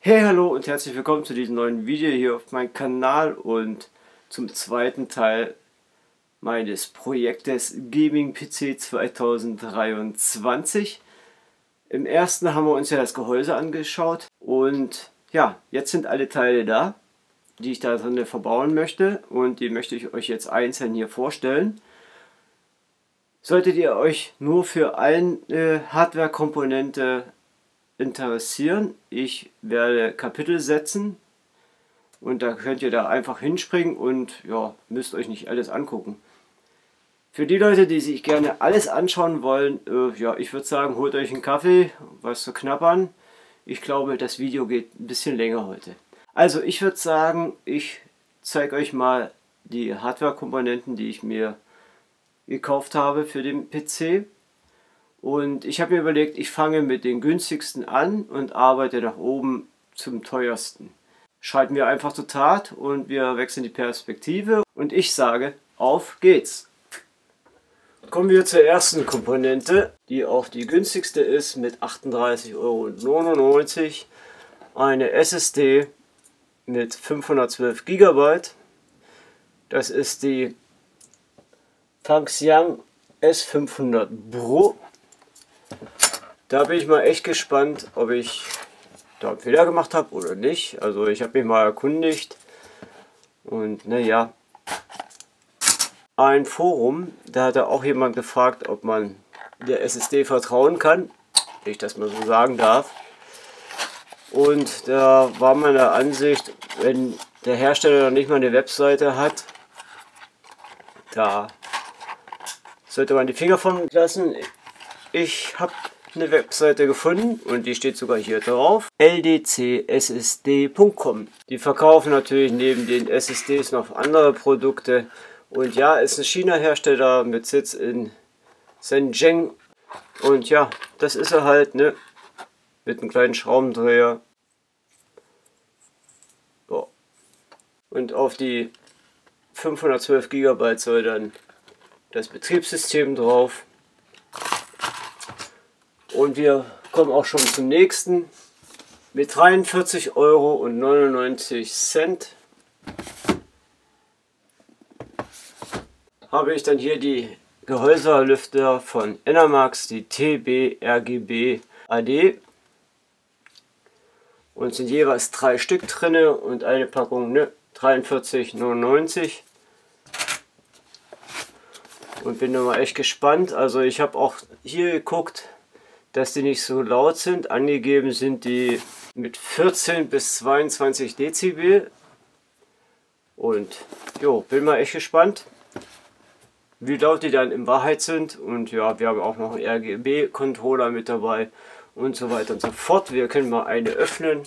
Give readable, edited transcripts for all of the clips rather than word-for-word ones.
Hey, hallo und herzlich willkommen zu diesem neuen Video hier auf meinem Kanal und zum zweiten Teil meines Projektes Gaming PC 2023. Im ersten haben wir uns ja das Gehäuse angeschaut und ja, jetzt sind alle Teile da, die ich da drin verbauen möchte, und die möchte ich euch jetzt einzeln hier vorstellen. Solltet ihr euch nur für eine Hardware-Komponente interessieren, ich werde Kapitel setzen und da könnt ihr da einfach hinspringen und ja, müsst euch nicht alles angucken. Für die Leute, die sich gerne alles anschauen wollen, ja, ich würde sagen, holt euch einen Kaffee, was zu knabbern. Ich glaube, das Video geht ein bisschen länger heute. Also ich würde sagen, ich zeige euch mal die Hardware-Komponenten, die ich mir gekauft habe für den PC. Und ich habe mir überlegt, ich fange mit den günstigsten an und arbeite nach oben zum teuersten. Schalten wir einfach zur Tat und wir wechseln die Perspektive und ich sage, auf geht's! Kommen wir zur ersten Komponente, die auch die günstigste ist mit 38,99 €. Eine SSD mit 512 GB. Das ist die Fangxiang S500 Pro. Da bin ich mal echt gespannt, ob ich da einen Fehler gemacht habe oder nicht. Also ich habe mich mal erkundigt und naja, ein Forum, da hat auch jemand gefragt, ob man der SSD vertrauen kann, wenn ich das mal so sagen darf. Und da war man der Ansicht, wenn der Hersteller noch nicht mal eine Webseite hat, da sollte man die Finger von lassen. Ich habe eine Webseite gefunden und die steht sogar hier drauf: ldcssd.com. Die verkaufen natürlich neben den SSDs noch andere Produkte und ja, ist ein China-Hersteller mit Sitz in Shenzhen und ja, das ist er halt, ne, mit einem kleinen Schraubendreher. So. Und auf die 512 GB soll dann das Betriebssystem drauf. Und wir kommen auch schon zum nächsten. Mit 43,99 € habe ich dann hier die Gehäuselüfter von Enermax, die TB-RGB AD. Und sind jeweils 3 Stück drin und eine Packung, ne, 43,99 €. Und bin mal echt gespannt. Also ich habe auch hier geguckt, dass die nicht so laut sind. Angegeben sind die mit 14 bis 22 Dezibel. Und jo, bin mal echt gespannt, wie laut die dann in Wahrheit sind. Und ja, wir haben auch noch einen RGB-Controller mit dabei und so weiter und so fort. Wir können mal eine öffnen.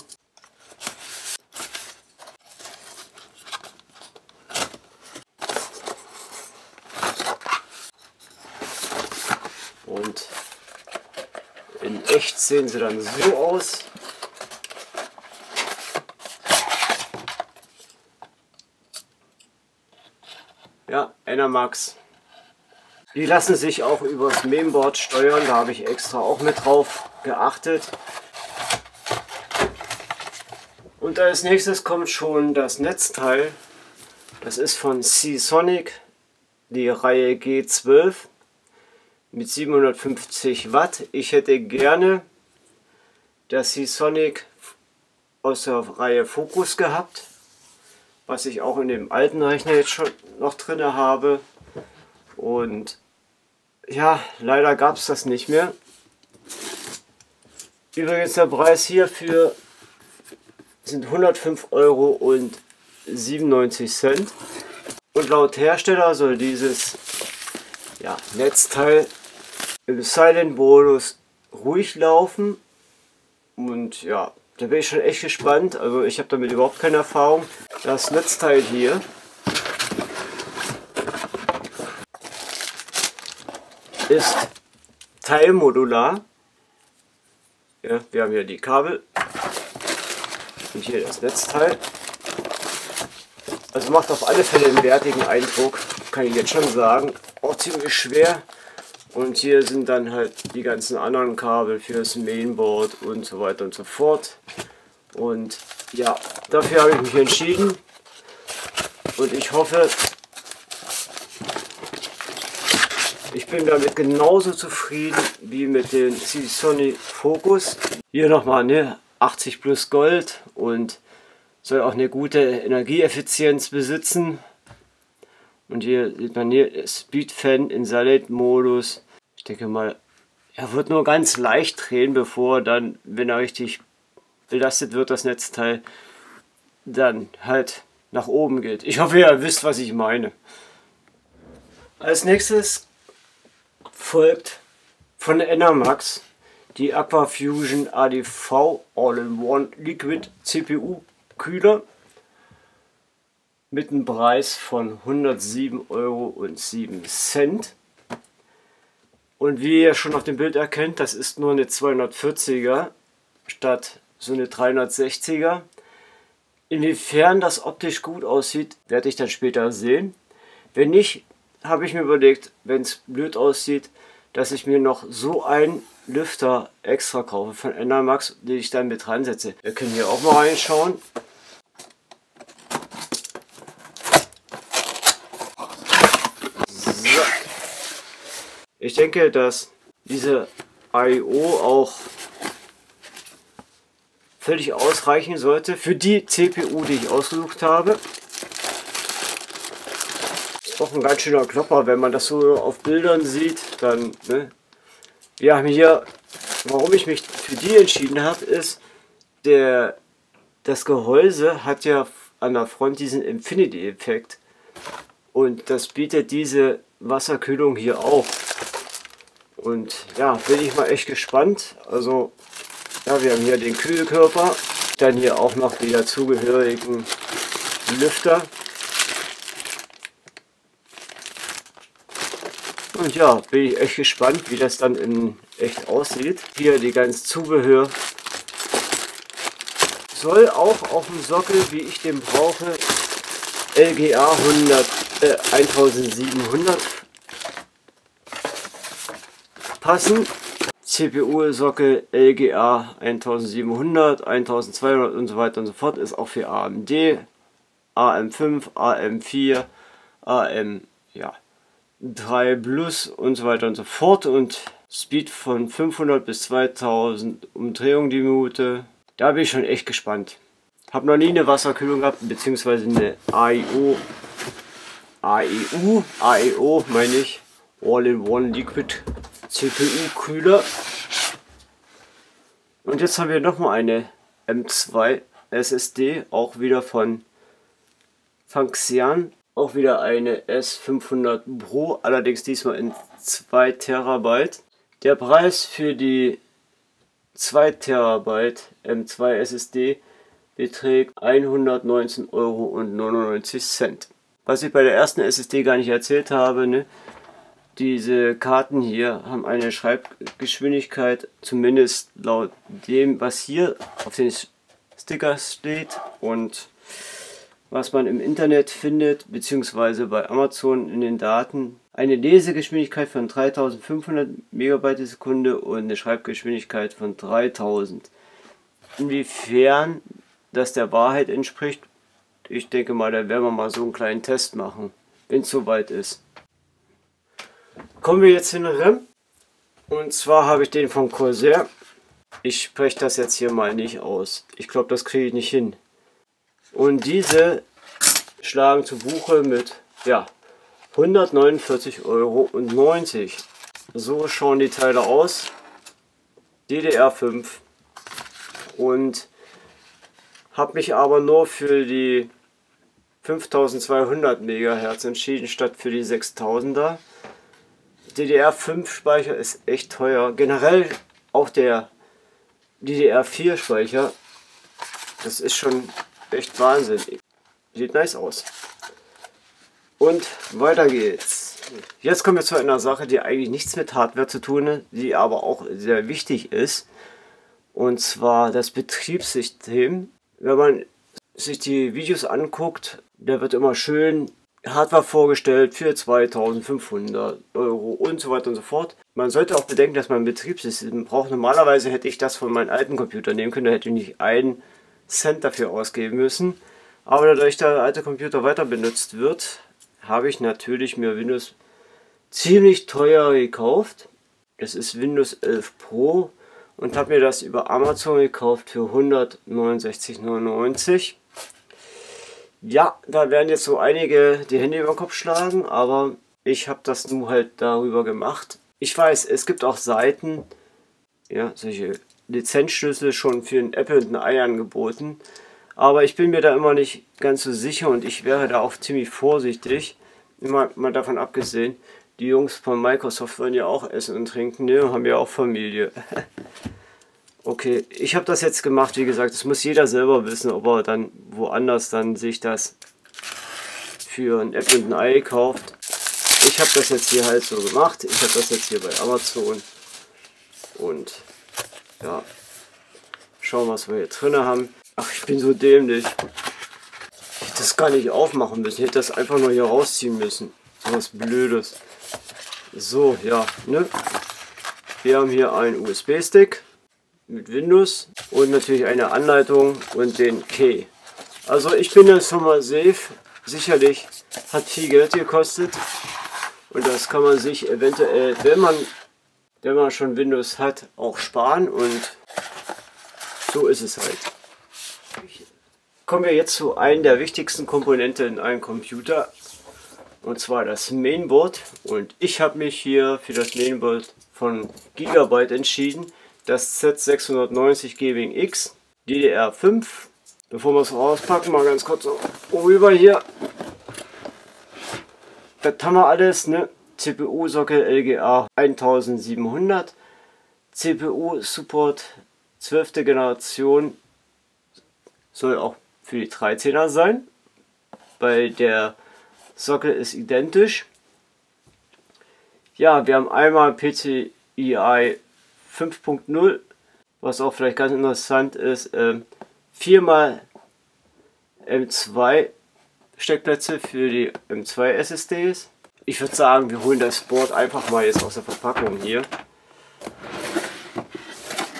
Und in echt sehen sie dann so aus. Ja, Enermax. Die lassen sich auch übers Mainboard steuern, da habe ich extra auch mit drauf geachtet. Und als nächstes kommt schon das Netzteil. Das ist von Seasonic, die Reihe G12. Mit 750 Watt. Ich hätte gerne das Seasonic aus der Reihe Focus gehabt, was ich auch in dem alten Rechner jetzt schon noch drin habe. Und ja, leider gab es das nicht mehr. Übrigens, der Preis hierfür sind 105,97 €. Und laut Hersteller soll dieses, ja, Netzteil im Silent-Modus ruhig laufen. Und ja, da bin ich schon echt gespannt. Also ich habe damit überhaupt keine Erfahrung. Das Netzteil hier ist teilmodular. Ja, wir haben hier die Kabel und hier das Netzteil. Also macht auf alle Fälle einen wertigen Eindruck, kann ich jetzt schon sagen. Auch ziemlich schwer. Und hier sind dann halt die ganzen anderen Kabel fürs Mainboard und so weiter und so fort. Und ja, dafür habe ich mich entschieden. Und ich hoffe, ich bin damit genauso zufrieden wie mit den Sony Focus. Hier nochmal ne 80 plus Gold und soll auch eine gute Energieeffizienz besitzen. Und hier sieht man hier Speedfan in Silent-Modus. Ich denke mal, er wird nur ganz leicht drehen, bevor dann, wenn er richtig belastet wird, das Netzteil, dann halt nach oben geht. Ich hoffe, ihr wisst, was ich meine. Als nächstes folgt von der Enermax die Aquafusion ADV All-in-One Liquid CPU Kühler mit einem Preis von 107,07 €. Und wie ihr schon auf dem Bild erkennt, das ist nur eine 240er statt so eine 360er. Inwiefern das optisch gut aussieht, werde ich dann später sehen. Wenn nicht, habe ich mir überlegt, wenn es blöd aussieht, dass ich mir noch so einen Lüfter extra kaufe von Enermax, den ich dann mit dran setze. Wir können hier auch mal reinschauen. So. Ich denke, dass diese I/O auch völlig ausreichen sollte für die CPU, die ich ausgesucht habe. Ist auch ein ganz schöner Klopper, wenn man das so auf Bildern sieht. Dann, ne? Wir haben hier, warum ich mich für die entschieden habe, ist, das Gehäuse hat ja an der Front diesen Infinity-Effekt. Und das bietet diese Wasserkühlung hier auch. Und ja, bin ich mal echt gespannt. Also, ja, wir haben hier den Kühlkörper, dann hier auch noch die dazugehörigen Lüfter. Und ja, bin ich echt gespannt, wie das dann in echt aussieht. Hier die ganze Zubehör. Soll auch auf dem Sockel, wie ich den brauche, LGA 1700 passen. CPU-Sockel LGA 1700, 1200 und so weiter und so fort. Ist auch für AMD, AM5, AM4, AM, ja, 3 Plus und so weiter und so fort. Und Speed von 500 bis 2000 Umdrehungen die Minute. Da bin ich schon echt gespannt. Habe noch nie eine Wasserkühlung gehabt, beziehungsweise eine AEO meine ich. All-in-One Liquid CPU-Kühler. Und jetzt haben wir nochmal eine M2 SSD, auch wieder von Funxian. Auch wieder eine S500 Pro, allerdings diesmal in 2 Terabyte. Der Preis für die 2 Terabyte M2 SSD beträgt 119,99 €. Was ich bei der ersten SSD gar nicht erzählt habe, ne? Diese Karten hier haben eine Schreibgeschwindigkeit, zumindest laut dem, was hier auf den Stickers steht und was man im Internet findet, beziehungsweise bei Amazon in den Daten, eine Lesegeschwindigkeit von 3500 Megabyte die Sekunde und eine Schreibgeschwindigkeit von 3000. Inwiefern das der Wahrheit entspricht, ich denke mal, da werden wir mal so einen kleinen Test machen, wenn es soweit ist. Kommen wir jetzt in den RAM. Und zwar habe ich den von Corsair. Ich spreche das jetzt hier mal nicht aus. Ich glaube, das kriege ich nicht hin. Und diese schlagen zu Buche mit ja, 149,90 €. So schauen die Teile aus. DDR5. Und habe mich aber nur für die 5200 MHz entschieden, statt für die 6000er. DDR5 Speicher ist echt teuer. Generell auch der DDR4 Speicher. Das ist schon echt Wahnsinn. Sieht nice aus. Und weiter geht's. Jetzt kommen wir zu einer Sache, die eigentlich nichts mit Hardware zu tun hat, die aber auch sehr wichtig ist. Und zwar das Betriebssystem. Wenn man sich die Videos anguckt, da wird immer schön Hardware vorgestellt für 2500 € und so weiter und so fort. Man sollte auch bedenken, dass man ein Betriebssystem braucht. Normalerweise hätte ich das von meinem alten Computer nehmen können, da hätte ich nicht ein Cent dafür ausgeben müssen. Aber dadurch der alte Computer weiter benutzt wird, habe ich natürlich mir Windows ziemlich teuer gekauft. Das ist Windows 11 Pro und habe mir das über Amazon gekauft für 169,99 €. Ja, da werden jetzt so einige die Hände über den Kopf schlagen, aber ich habe das nun halt darüber gemacht. Ich weiß, es gibt auch Seiten, ja, solche Lizenzschlüssel schon für ein Apple und ein Ei angeboten. Aber ich bin mir da immer nicht ganz so sicher und ich wäre da auch ziemlich vorsichtig. Immer mal davon abgesehen, die Jungs von Microsoft wollen ja auch essen und trinken, ne, haben ja auch Familie. Okay, ich habe das jetzt gemacht, wie gesagt, das muss jeder selber wissen, ob er dann woanders dann sich das für ein Apple und ein Ei kauft. Ich habe das jetzt hier halt so gemacht, ich habe das jetzt hier bei Amazon und ja, schauen, was wir hier drin haben. Ach, ich bin so dämlich. Ich hätte das gar nicht aufmachen müssen. Ich hätte das einfach nur hier rausziehen müssen. So was Blödes. So, ja, ne? Wir haben hier einen USB-Stick mit Windows und natürlich eine Anleitung und den Key. Also ich bin jetzt schon mal safe. Sicherlich hat viel Geld gekostet. Und das kann man sich eventuell, wenn man schon Windows hat, auch sparen. Und so ist es halt. Kommen wir jetzt zu einer der wichtigsten Komponenten in einem Computer, und zwar das Mainboard. Und ich habe mich hier für das Mainboard von Gigabyte entschieden, das Z690 Gaming X DDR5. Bevor wir es rauspacken, mal ganz kurz so rüber hier. Das haben wir alles, ne? CPU-Sockel LGA 1700, CPU-Support 12. Generation, soll auch für die 13er sein. Bei der Sockel ist identisch. Ja, wir haben einmal PCIe 5.0, was auch vielleicht ganz interessant ist. 4 M2 Steckplätze für die M2 SSDs. Ich würde sagen, wir holen das Board einfach mal jetzt aus der Verpackung hier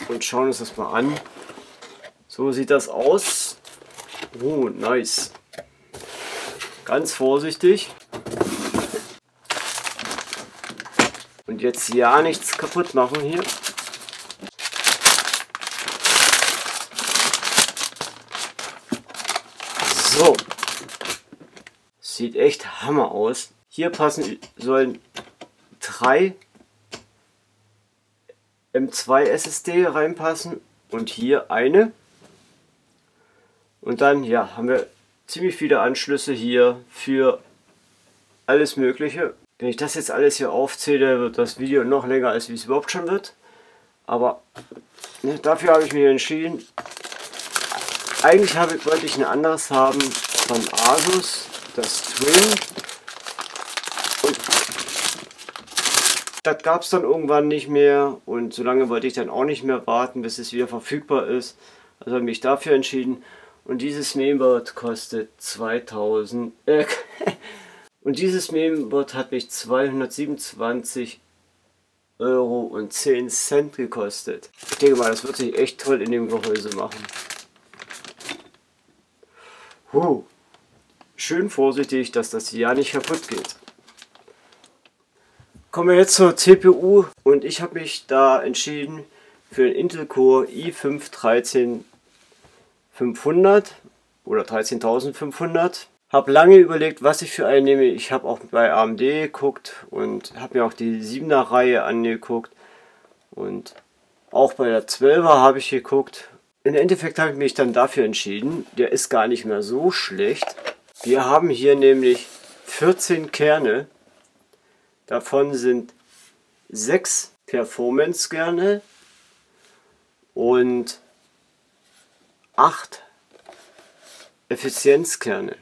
und schauen uns das mal an. So sieht das aus. Oh, nice. Ganz vorsichtig. Und jetzt ja nichts kaputt machen hier. So. Sieht echt Hammer aus. Hier sollen 3 M2 SSD reinpassen und hier eine. Und dann ja, haben wir ziemlich viele Anschlüsse hier für alles Mögliche. Wenn ich das jetzt alles hier aufzähle, wird das Video noch länger, als wie es überhaupt schon wird. Aber ne, dafür habe ich mich entschieden. Eigentlich wollte ich ein anderes haben von Asus, das Twin. Und das gab es dann irgendwann nicht mehr. Und so lange wollte ich dann auch nicht mehr warten, bis es wieder verfügbar ist. Also habe ich mich dafür entschieden. Und dieses Mainboard kostet 2000. Und dieses Mainboard hat mich 227,10 € gekostet. Ich denke mal, das wird sich echt toll in dem Gehäuse machen. Schön vorsichtig, dass das ja nicht kaputt geht. Kommen wir jetzt zur CPU und ich habe mich da entschieden für den Intel Core i5 13500 oder 13500. Habe lange überlegt, was ich für einen nehme. Ich habe auch bei AMD geguckt und habe mir auch die 7er Reihe angeguckt und auch bei der 12er habe ich geguckt. Im Endeffekt habe ich mich dann dafür entschieden. Der ist gar nicht mehr so schlecht. Wir haben hier nämlich 14 Kerne. Davon sind 6 Performance-Kerne und 8 Effizienzkerne.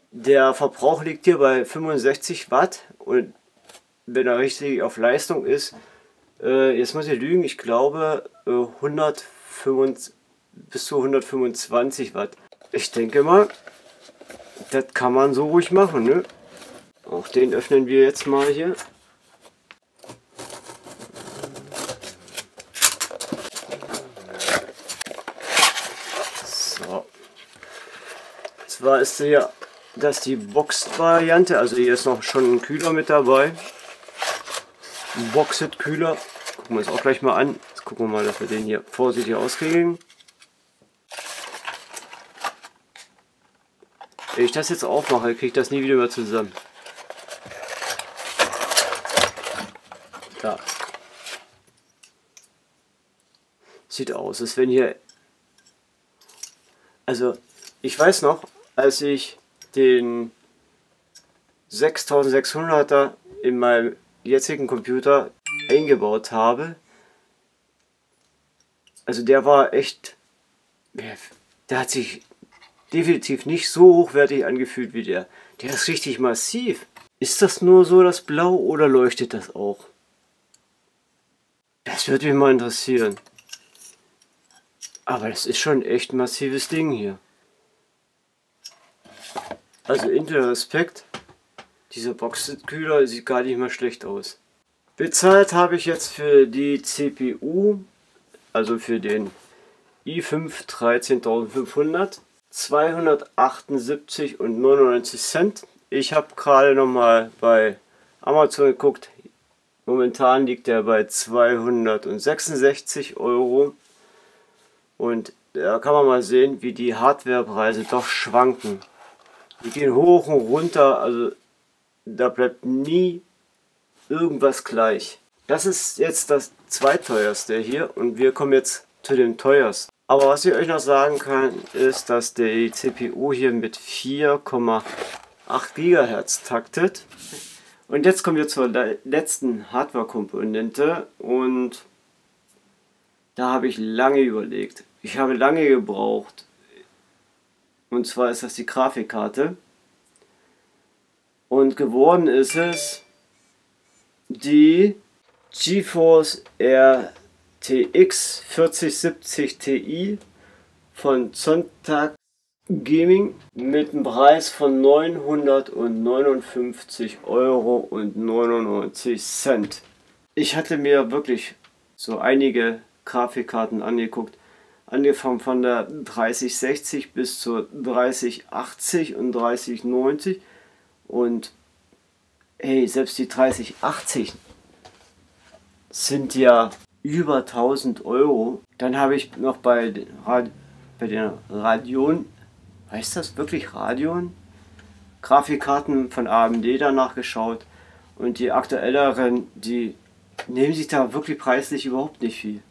Der Verbrauch liegt hier bei 65 Watt und wenn er richtig auf Leistung ist, jetzt muss ich lügen, ich glaube bis zu 125 Watt. Ich denke mal, das kann man so ruhig machen, ne? Auch den öffnen wir jetzt mal hier. So. Zwar ist hier das die Boxed-Variante, also hier ist noch schon ein Kühler mit dabei. Ein Boxed-Kühler. Gucken wir uns auch gleich mal an. Jetzt gucken wir mal, dass wir den hier vorsichtig auskriegen. Wenn ich das jetzt aufmache, kriege ich das nie wieder mehr zusammen. Da. Sieht aus, als wenn hier... Also, ich weiß noch, als ich den 6600er in meinem jetzigen Computer eingebaut habe, also der war echt... Der hat sich definitiv nicht so hochwertig angefühlt wie der. Der ist richtig massiv. Ist das nur so das Blau oder leuchtet das auch? Das würde mich mal interessieren. Aber das ist schon echt ein massives Ding hier. Also Intel Respekt. Dieser Boxenkühler sieht gar nicht mal schlecht aus. Bezahlt habe ich jetzt für die CPU, also für den i5 13500, 278,99 Cent. Ich habe gerade nochmal bei Amazon geguckt. Momentan liegt er bei 266 Euro. Und da kann man mal sehen, wie die Hardwarepreise doch schwanken. Die gehen hoch und runter, also da bleibt nie irgendwas gleich. Das ist jetzt das zweiteuerste hier und wir kommen jetzt zu dem teuersten. Aber was ich euch noch sagen kann, ist, dass die CPU hier mit 4,8 GHz taktet. Und jetzt kommen wir zur letzten Hardware-Komponente und da habe ich lange überlegt. Ich habe lange gebraucht. Und zwar ist das die Grafikkarte. Und geworden ist es die GeForce RTX 4070 Ti von Zotac Gaming mit einem Preis von 959,99 Euro. Ich hatte mir wirklich so einige Grafikkarten angeguckt. Angefangen von der 3060 bis zur 3080 und 3090. Und hey, selbst die 3080 sind ja über 1000 Euro. Dann habe ich noch bei den Radeon, heißt das wirklich Radeon? Grafikkarten von AMD danach geschaut. Und die aktuelleren, die nehmen sich da wirklich preislich überhaupt nicht viel.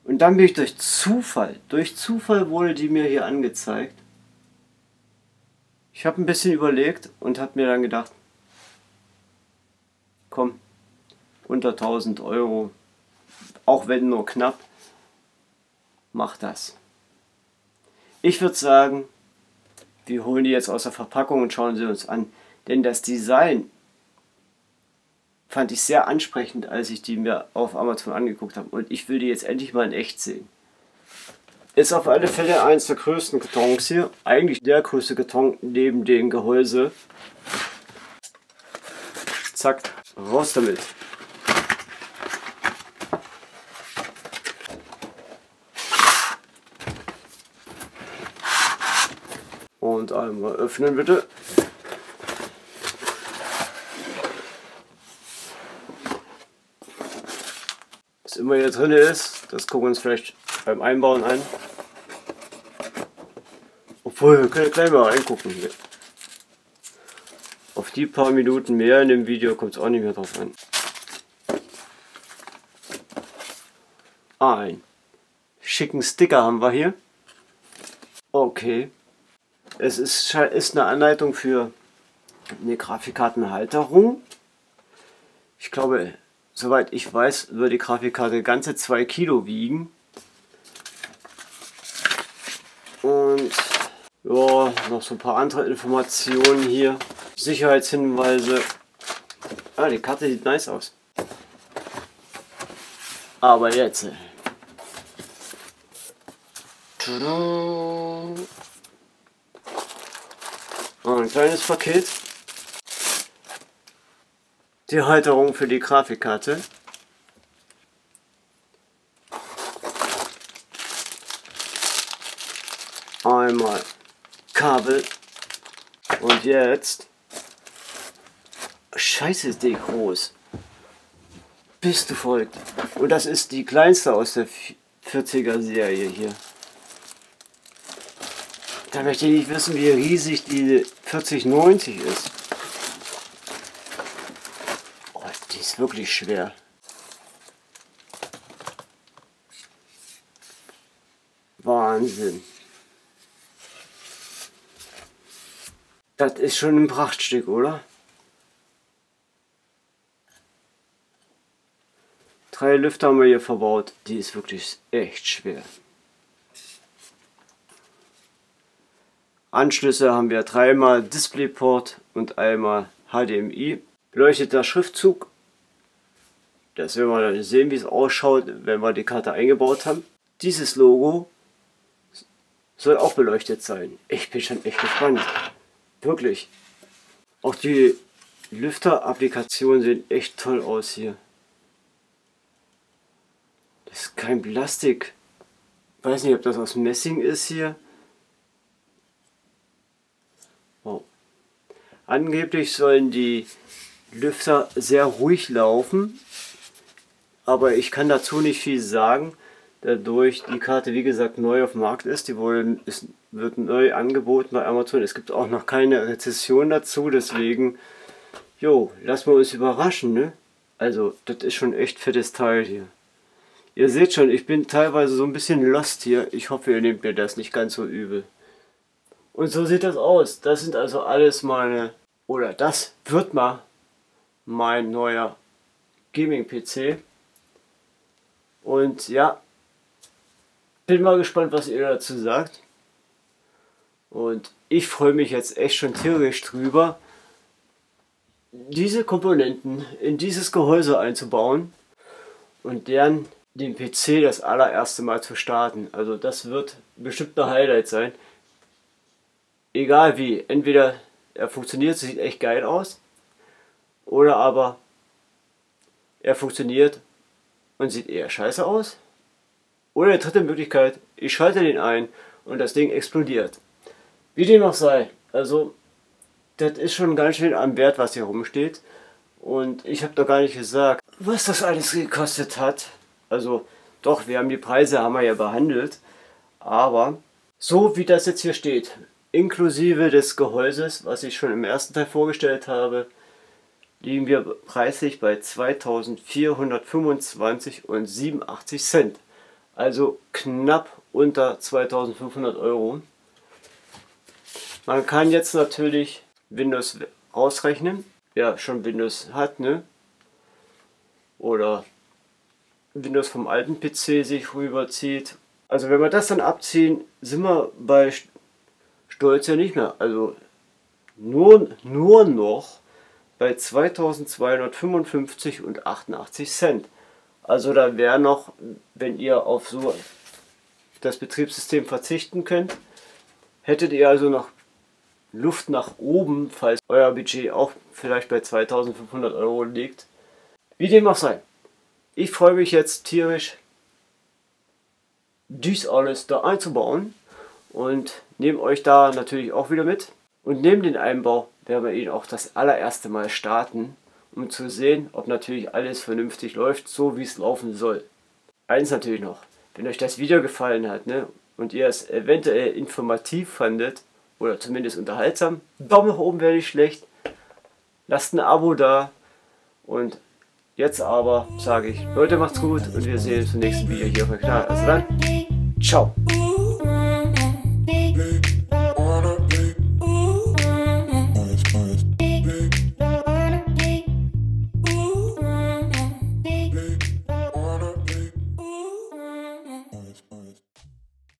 Und dann bin ich durch Zufall wurde die mir hier angezeigt. Ich habe ein bisschen überlegt und habe mir dann gedacht, komm, unter 1000 Euro, auch wenn nur knapp, mach das. Ich würde sagen, wir holen die jetzt aus der Verpackung und schauen sie uns an. Denn das Design fand ich sehr ansprechend, als ich die mir auf Amazon angeguckt habe. Und ich will die jetzt endlich mal in echt sehen. Ist auf alle Fälle eins der größten Kartons hier. Eigentlich der größte Karton neben dem Gehäuse. Zack, raus damit. Und einmal öffnen bitte. Was immer hier drin ist, das gucken wir uns vielleicht beim Einbauen an. Obwohl, wir können gleich mal reingucken. Auf die paar Minuten mehr in dem Video kommt es auch nicht mehr drauf an. Einen schicken Sticker haben wir hier. Okay. Es ist eine Anleitung für eine Grafikkartenhalterung. Ich glaube, soweit ich weiß, wird die Grafikkarte ganze 2 Kilo wiegen. Und ja, noch so ein paar andere Informationen hier. Sicherheitshinweise. Ah, die Karte sieht nice aus. Aber jetzt. Tada! Ein kleines Paket. Die Halterung für die Grafikkarte. Einmal Kabel. Und jetzt... Scheiße, ist die groß. Bist du verrückt. Und das ist die kleinste aus der 40er Serie hier. Da möchte ich nicht wissen, wie riesig die 4090 ist. Oh, die ist wirklich schwer. Wahnsinn. Das ist schon ein Prachtstück, oder? 3 Lüfter haben wir hier verbaut. Die ist wirklich echt schwer. Anschlüsse haben wir 3-mal DisplayPort und einmal HDMI. Beleuchteter Schriftzug. Das werden wir dann sehen, wie es ausschaut, wenn wir die Karte eingebaut haben. Dieses Logo soll auch beleuchtet sein. Ich bin schon echt gespannt. Wirklich. Auch die Lüfter-Applikationen sehen echt toll aus hier. Das ist kein Plastik. Ich weiß nicht, ob das aus Messing ist hier. Wow. Angeblich sollen die Lüfter sehr ruhig laufen. Aber ich kann dazu nicht viel sagen. Dadurch die Karte, wie gesagt, neu auf dem Markt ist. Die wird neu angeboten bei Amazon. Es gibt auch noch keine Rezession dazu. Deswegen, jo, lassen wir uns überraschen, ne? Also, das ist schon echt fettes Teil hier. Ihr seht schon, ich bin teilweise so ein bisschen lost hier. Ich hoffe, ihr nehmt mir das nicht ganz so übel. Und so sieht das aus. Das sind also alles meine, oder das wird mal mein neuer Gaming-PC. Und ja, bin mal gespannt, was ihr dazu sagt. Und ich freue mich jetzt echt schon tierisch drüber, diese Komponenten in dieses Gehäuse einzubauen und den PC das allererste Mal zu starten. Also das wird bestimmt ein Highlight sein. Egal wie, entweder er funktioniert, sieht echt geil aus, oder aber er funktioniert und sieht eher scheiße aus. Oder die dritte Möglichkeit, ich schalte den ein und das Ding explodiert. Wie dem auch sei, also das ist schon ganz schön am Wert, was hier rumsteht. Und ich habe doch gar nicht gesagt, was das alles gekostet hat. Also doch, wir haben die Preise, haben wir ja behandelt. Aber so wie das jetzt hier steht, inklusive des Gehäuses, was ich schon im ersten Teil vorgestellt habe, liegen wir preislich bei 2.425,87 Cent. Also knapp unter 2.500 Euro. Man kann jetzt natürlich Windows ausrechnen, wer schon Windows hat, ne? Oder Windows vom alten PC sich rüberzieht. Also wenn wir das dann abziehen, sind wir bei Stolz ja nicht mehr. Also nur noch bei 2.255,88 Cent. Also da wäre noch, wenn ihr auf so das Betriebssystem verzichten könnt, hättet ihr also noch Luft nach oben, falls euer Budget auch vielleicht bei 2.500 Euro liegt. Wie dem auch sei. Ich freue mich jetzt tierisch, dies alles da einzubauen und nehme euch da natürlich auch wieder mit. Und neben den Einbau werden wir ihn auch das allererste Mal starten, um zu sehen, ob natürlich alles vernünftig läuft, so wie es laufen soll. Eins natürlich noch, wenn euch das Video gefallen hat, ne, und ihr es eventuell informativ fandet, oder zumindest unterhaltsam, Daumen nach oben wäre nicht schlecht, lasst ein Abo da und jetzt aber sage ich, Leute, macht's gut und wir sehen uns im nächsten Video hier auf dem Kanal. Also dann, ciao!